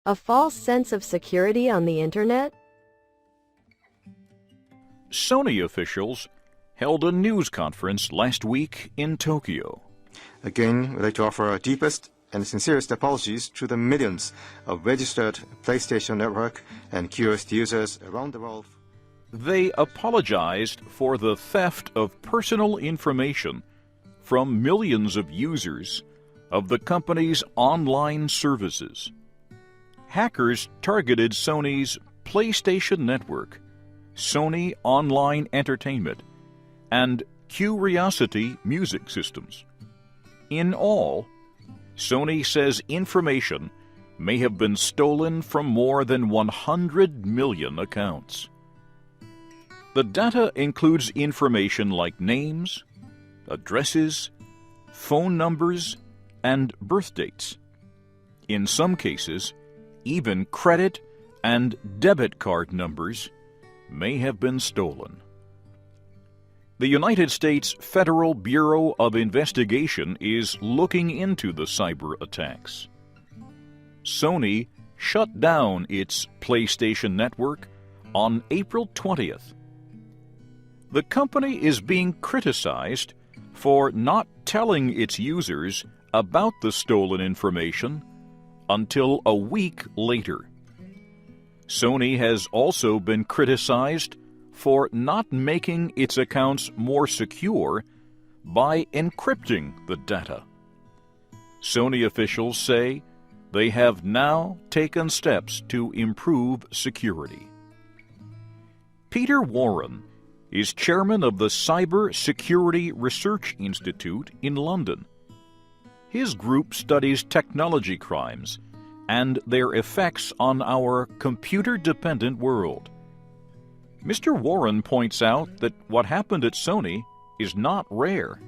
A false sense of security on the internet? Sony officials held a news conference last week in Tokyo. Again, we'd like to offer our deepest and sincerest apologies to the millions of registered PlayStation Network and Kiosk users around the world. They apologized for the theft of personal information from millions of users of the company's online services. Hackers targeted Sony's PlayStation Network, Sony Online Entertainment, and Curiosity music systems. In all, Sony says information may have been stolen from more than 100 million accounts. The data includes information like names, addresses, phone numbers, and birth dates. In some cases, even credit and debit card numbers may have been stolen. The United States Federal Bureau of Investigation is looking into the cyber attacks. Sony shut down its PlayStation Network on April 20th. The company is being criticized for not telling its users about the stolen information until a week later. Sony has also been criticized for not making its accounts more secure by encrypting the data. Sony officials say they have now taken steps to improve security. Peter Warren is chairman of the Cyber Security Research Institute in London. His group studies technology crimes and their effects on our computer-dependent world. Mr. Warren points out that what happened at Sony is not rare.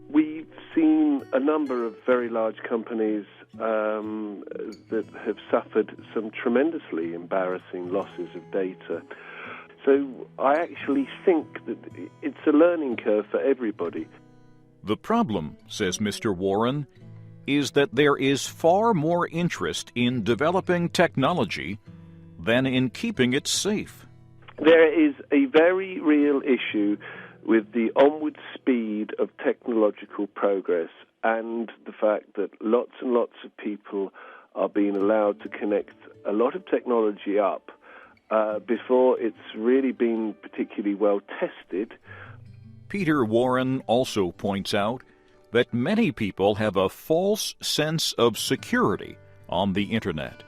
We've seen a number of very large companies that have suffered some tremendously embarrassing losses of data. So I actually think that it's a learning curve for everybody. The problem, says Mr. Warren, is that there is far more interest in developing technology than in keeping it safe. There is a very real issue with the onward speed of technological progress and the fact that lots and lots of people are being allowed to connect a lot of technology up before it's really been particularly well tested. Peter Warren also points out that many people have a false sense of security on the internet.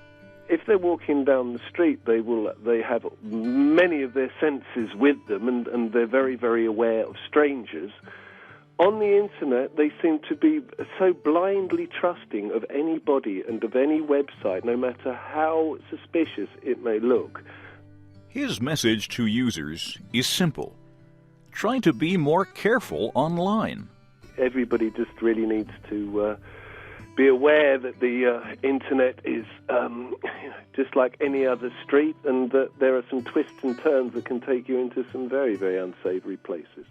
If they're walking down the street, they have many of their senses with them, and they're very, very aware of strangers. On the internet, they seem to be so blindly trusting of anybody and of any website, no matter how suspicious it may look. His message to users is simple. Try to be more careful online. Everybody just really needs to be aware that the internet is just like any other street, and that there are some twists and turns that can take you into some very, very unsavory places.